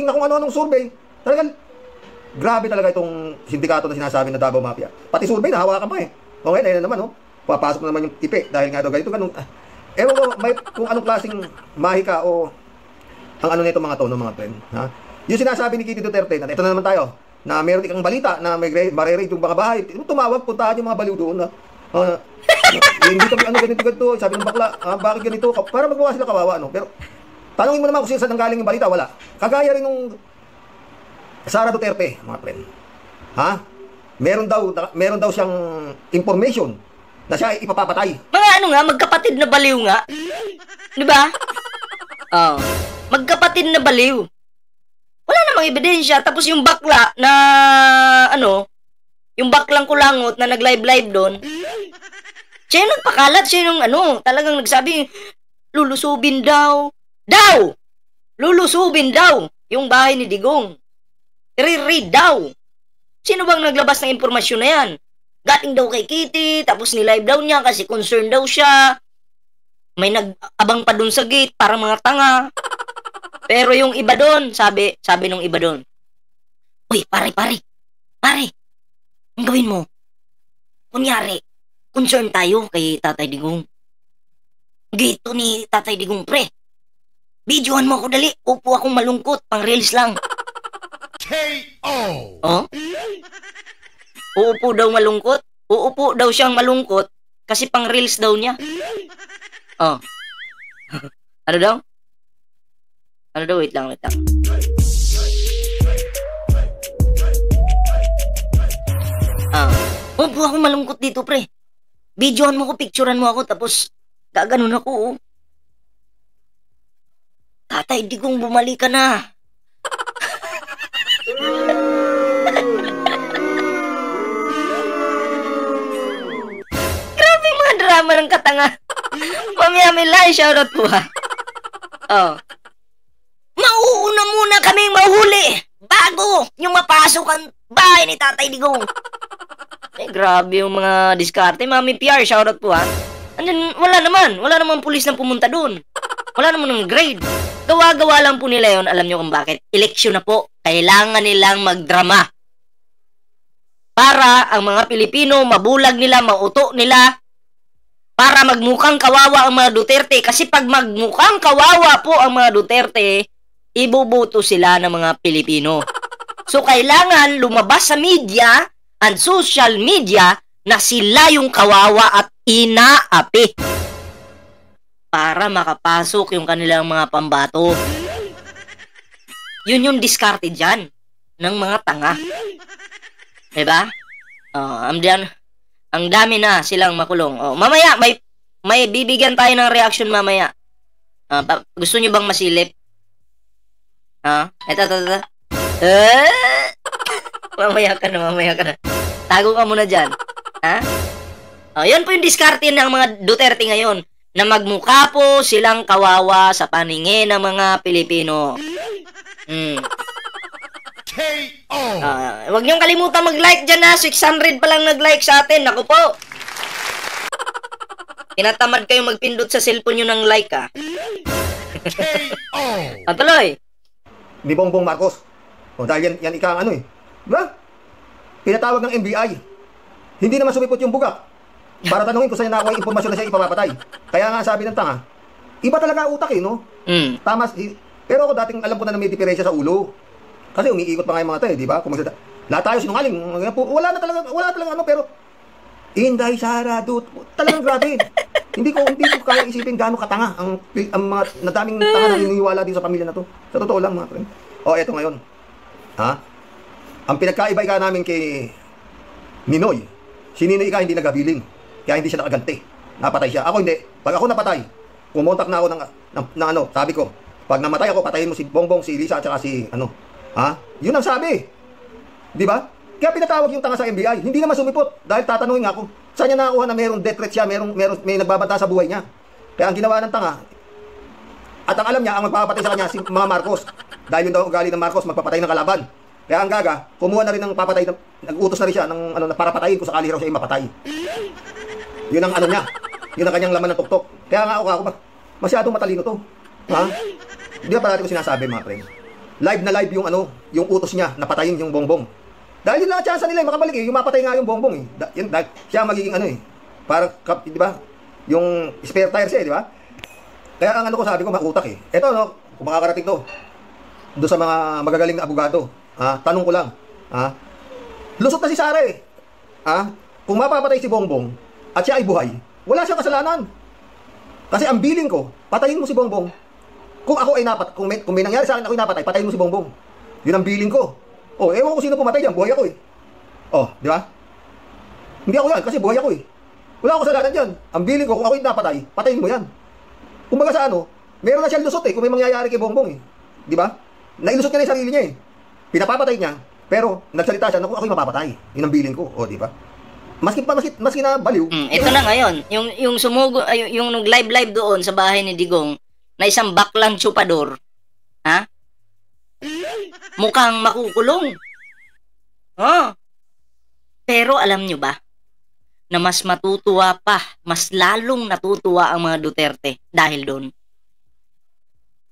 na kung ano-anong survey. Talagang, grabe talaga itong sindikato na sinasabi na Davao Mafia. Pati survey, nahawakan pa eh. Okay, ayun naman, oh. Papasok na naman yung tipi dahil nga daw ganito, ganun. Ewan ko, may, kung anong klaseng mahika o ang ano nito mga to, no, mga friend. Ha? Yung sinasabi ni Kitty Duterte, na ito na naman tayo, na meron ikang balita na may marerate yung mga bahay. Tumawag, puntahan yung mga baliw doon na, hindi kami ano ganito, sabi ng bakla, bakit ganito? Para magawa sila kawawa, no? Pero, tanongin mo naman kung saan galing yung balita, wala. Kagaya rin nung Sara Duterte, mga friend. Ha? Meron daw siyang information na siya ay ipapapatay. Mga ano nga, magkapatid na baliw nga. Di ba? Oh, magkapatid na baliw. Wala namang ebidensya. Tapos yung bakla na, ano, yung baklang kulangot na nag-live doon, siya yung nagpakalat, siya yung ano, talagang nagsabi, lulusubin daw. Lulusubin daw yung bahay ni Digong. I-read daw. Sino bang naglabas ng impormasyon na yan? Gating daw kay Kitty, tapos ni-live daw niya kasi concerned daw siya. May nag-abang pa dun sa gate para mga tanga. Pero yung iba doon, sabi nung iba doon, uy, pare, ang gawin mo? Kunyari, concern tayo kay Tatay Digong. Gate to ni Tatay Digong, pre. Videohan mo ako dali, upo akong malungkot, pang reels lang. K.O. Oh? Uupo daw malungkot? Uupo daw siyang malungkot kasi pang reels daw niya. Oh. Ano daw? Ano daw? Wait lang. Upo ako malungkot dito, pre. Videohan mo ko, picturean mo ako, tapos gaganon ako, oh. Tatay Digong, bumalik ka na. Grabe mga drama ng katanga. Mamaya may live shoutout po, ha. Oh. Mauuna muna kaming mahuli bago yung mapasok ang bahay ni Tatay Digong. Grabe yung mga diskarte. Mami PR, shoutout po, ha. Andyan, wala naman pulis na pumunta dun. Wala naman ng grade. Gawa-gawa lang po nila yon. Alam nyo kung bakit? Eleksyon na po. Kailangan nilang magdrama. Para ang mga Pilipino, mabulag nila, mauto nila. Para magmukhang kawawa ang mga Duterte. Kasi pag magmukhang kawawa po ang mga Duterte, ibuboto sila ng mga Pilipino. So, kailangan lumabas sa media and social media na sila yung kawawa at inaapi. Para makapasok yung kanilang mga pambato. Yun yung diskarte dyan ng mga tanga. Diba? Ang dami na silang makulong. Mamaya, may bibigyan tayo ng reaction mamaya. Gusto nyo bang masilip? Ito. Mamaya ka na. Tago ka muna dyan. Yun po yung diskarte ng mga Duterte ngayon. Na magmukha po silang kawawa sa paningin ng mga Pilipino. K.O. Huwag niyong kalimutan mag-like dyan, ha. 600 pa lang nag-like sa atin. Naku po. Tinatamad kayo magpindot sa cellphone nyo ng like, ha. K.O. Tuloy. Ni Bongbong Marcos. Dahil yan ika ano eh. Diba? Pinatawag ng NBI. Hindi naman sumipot yung bugak. Para tanungin kung saan nakuha yung impormasyon na siya ipapapatay. Kaya nga sabi ng tanga, iba talaga utak eh, no? Tama. Pero ako dating alam ko na may diferensya sa ulo. Kasi umiikot pa nga yung mga tayo, di ba? Lahat tayo sinungaling. Wala talaga ano, pero Inday, Sara, talagang grabe. hindi ko kaya isipin gaano katanga ang mga nadaming tanga na naniniwala din sa pamilya na to. Sa totoo lang, mga friend. Eto ngayon. Ang pinagkaiba namin kay Ninoy, si Ninoy hindi nagabiling. Kaya hindi siya nakaganti. Napatay siya. Ako hindi. Pag ako napatay, kumontak na ako ng ano, sabi ko, pag namatay ako, patayin mo si Bongbong, si Elisa, at saka si ano. Yun ang sabi. Di ba? Kaya pinatawag yung tanga sa NBI. Hindi naman sumipot. Dahil tatanungin nga ako, saan niya nakakuha na mayroong death threat siya, may nagbabanta sa buhay niya. Kaya ang ginawa ng tanga, at ang alam niya, ang magpapatay sa kanya, si mga Marcos. Dahil yun daw ugali ng Marcos, magpapatay ng kalaban. Kaya ang gaga, kumuha na rin ng papatay, nag-utos na rin siya ng, para patayin kung sakali raw siya mapatay. Yun ang ano niya. Yun ang kanyang laman ng tuktok. Kaya nga ako masyadong matalino to. Hindi ba parati ko sinasabi, mga friend? live na live yung ano, yung utos niya na patayin yung Bongbong. Dahil yun lang ang chance nila makabalik eh, yung mapatay nga yung Bongbong eh. Yun, dahil siya magiging ano eh, parang, di ba? Yung spare tire siya eh, di ba? Kaya ang ano ko sabi ko, makutak eh. Ito no, kung makakarating to, doon sa mga magagaling na abogado, tanong ko lang, lusot na si Sara eh. Kung mapapatay si Bongbong at siya ay buhay, wala siyang kasalanan. Kasi ang billing ko, patayin mo si Bongbong. Kung ako ay kung may nangyari sa akin ako ay napatay, patayin mo si Bongbong. Yun ang billing ko. Oh, ewan ko sino pumatay diyan, buhay ako eh. Oh, di ba? Hindi ako yan kasi buhay ako eh. Wala akong kasalanan diyan. Ang billing ko kung ako ay napatay, patayin mo yan. Kumbaga sa ano, meron na siyang lusot eh kung may mangyayari kay Bongbong eh. Di ba? Nailusot niya na yung sarili niya eh. Pinapapatay niya, pero nagsalita siya na kung ako'y mapapatay. Yun ang billing ko. O, di ba? Maski na baliw. Ito na ngayon, yung sumugo, yung nag-live doon sa bahay ni Digong, na isang baklang chupador, mukhang makukulong. Pero alam nyo ba, na mas matutuwa pa, mas lalong natutuwa ang mga Duterte dahil doon.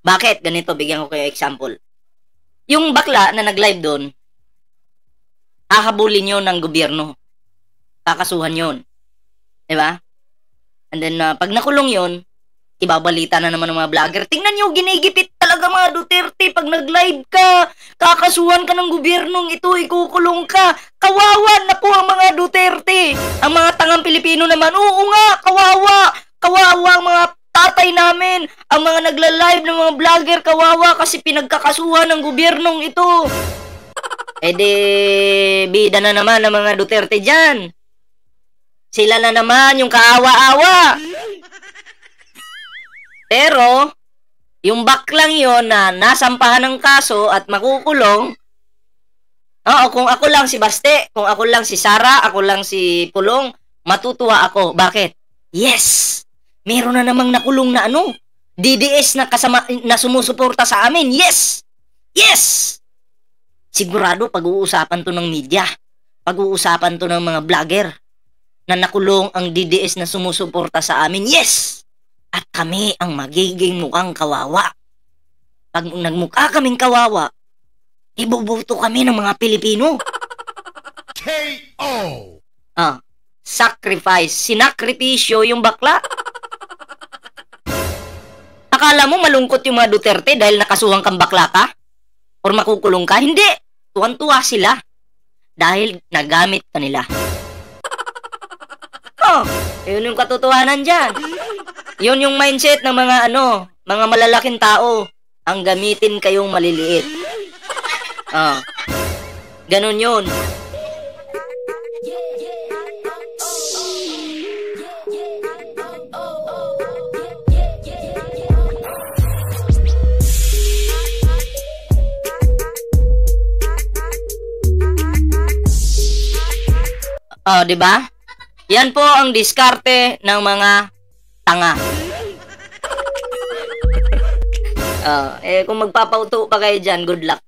Bakit? Ganito, bigyan ko kayo example. Yung bakla na nag-live doon, hahabulin yun ng gobyerno. Kakasuhan yun. Diba? And then, pag nakulong yun, ibabalita na naman ng mga vlogger. Tingnan nyo, ginigipit talaga mga Duterte. Pag nag-live ka, kakasuhan ka ng gobyernong ito, ikukulong ka. Kawawa na po ang mga Duterte. Ang mga tangang Pilipino naman, oo nga, kawawa. Kawawa ang mga tatay namin. Ang mga nagla-live ng mga vlogger, kawawa kasi pinagkakasuhan ng gobyernong ito. Bida na naman ng mga Duterte dyan. Sila na naman yung kaawa-awa. Pero, yung baklang yon na nasampahan ng kaso at makukulong, kung ako lang si Baste, kung ako lang si Sara, ako lang si Pulong, matutuwa ako. Bakit? Yes! Meron na namang nakulong na DDS na kasama, na sumusuporta sa amin. Yes! Yes! Sigurado pag-uusapan to ng media. Pag-uusapan to ng mga vlogger na nakulong ang DDS na sumusuporta sa amin. Yes! At kami ang magiging mukhang kawawa. Pag nagmukha kaming kawawa, ibubuto kami ng mga Pilipino. KO! Sacrifice. Sinakripisyo yung bakla. Akala mo malungkot yung mga Duterte dahil nakasuhan kang bakla ka? Or makukulong ka? Hindi. Tuwan-tuwa sila. Dahil nagamit ka nila. Yun yung katotohanan dyan. Yun yung mindset ng mga mga malalaking tao. Ang gamitin kayong maliliit. Ganun yun. Di ba? Yan po ang diskarte ng mga tanga. Kung magpapauto pa kayo dyan, good luck.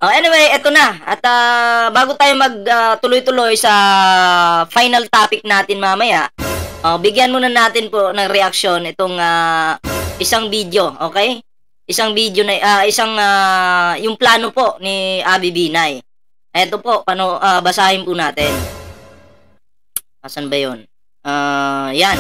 Anyway, eto na. At bago tayo tuloy-tuloy sa final topic natin mamaya, bigyan muna natin po ng reaction itong isang video, okay? Isang video na, yung plano po ni Abby Binay. Eto po, basahin po natin. Asan ba yun? Yan.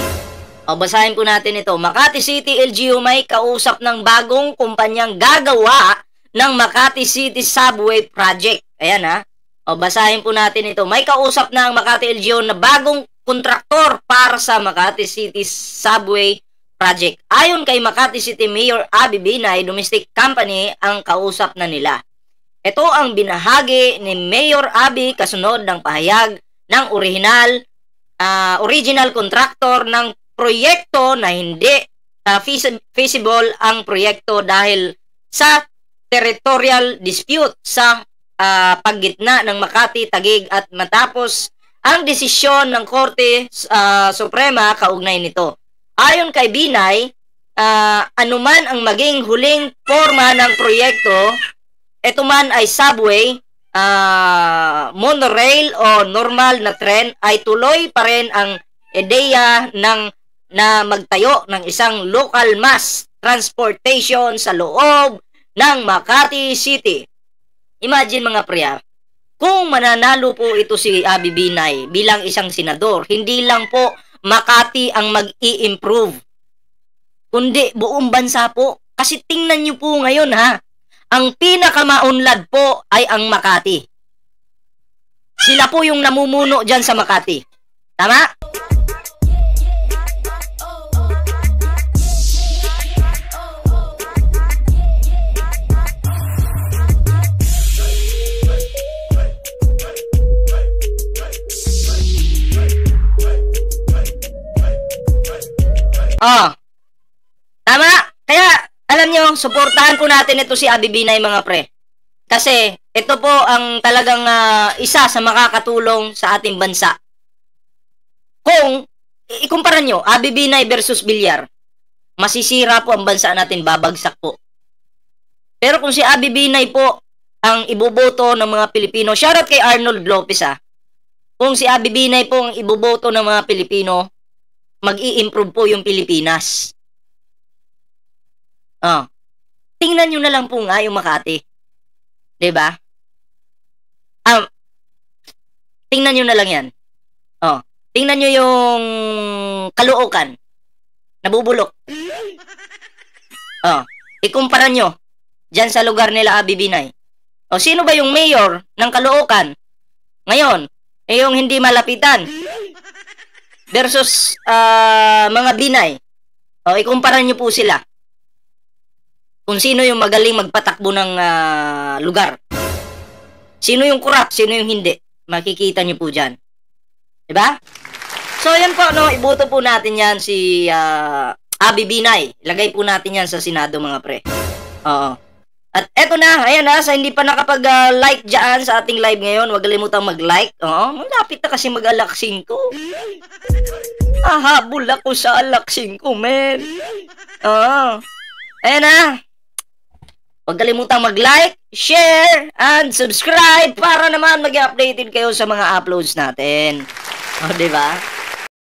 Basahin po natin ito. Makati City LGU may kausap ng bagong kumpanyang gagawa ng Makati City Subway Project. Ayan basahin po natin ito. May kausap na ang Makati LGU na bagong kontraktor para sa Makati City Subway Project. Ayon kay Makati City Mayor Abby Binay, domestic company ang kausap na nila. Ito ang binahagi ni Mayor Abby kasunod ng pahayag ng original contractor ng proyekto na hindi feasible ang proyekto dahil sa territorial dispute sa paggitna ng Makati, Taguig at matapos ang desisyon ng Korte Suprema kaugnay nito. Ayon kay Binay, anuman ang maging huling forma ng proyekto, ito man ay subway, monorail o normal na tren, ay tuloy pa rin ang ideya na magtayo ng isang local mass transportation sa loob ng Makati City. Imagine mga pre, kung mananalo po ito si Abby Binay bilang isang senador, hindi lang po Makati ang mag-i-improve, kundi buong bansa po. Kasi tingnan nyo po ngayon ang pinakamaunlad po ay ang Makati. Sila po yung namumuno dyan sa Makati. Tama? Tama? Kaya, alam nyo, suportahan po natin ito si Abby Binay mga pre. Kasi, ito po ang talagang isa sa makakatulong sa ating bansa. Kung, ikumpara nyo, Abby Binay versus Villar, masisira po ang bansa natin, babagsak po. Pero kung si Abby Binay po ang iboboto ng mga Pilipino, shoutout kay Arnold Lopez kung si Abby Binay po ang iboboto ng mga Pilipino, mag-i-improve po yung Pilipinas. Tingnan nyo na lang po nga yung Makati. Diba? Tingnan nyo na lang yan. Tingnan nyo yung Caloocan. Nabubulok. Ikumpara nyo dyan sa lugar nila Abby Binay. Sino ba yung mayor ng Caloocan ngayon? Yung hindi malapitan versus mga Binay. Ikumpara nyo po sila. Kung sino yung magaling magpatakbo ng lugar. Sino yung kurap, sino yung hindi. Makikita nyo po dyan. Diba? So, yan po, iboto po natin yan si Abby Binay. Lagay po natin yan sa Senado, mga pre. At eto na, ayan sa hindi pa nakapag-like dyan sa ating live ngayon, huwag kalimutang mag-like. Malapit na kasi mag-alas 5. Habol ako sa alas 5, men. Ayan na. Huwag kalimutang mag-like, share, and subscribe para naman mag-updated kayo sa mga uploads natin. Diba?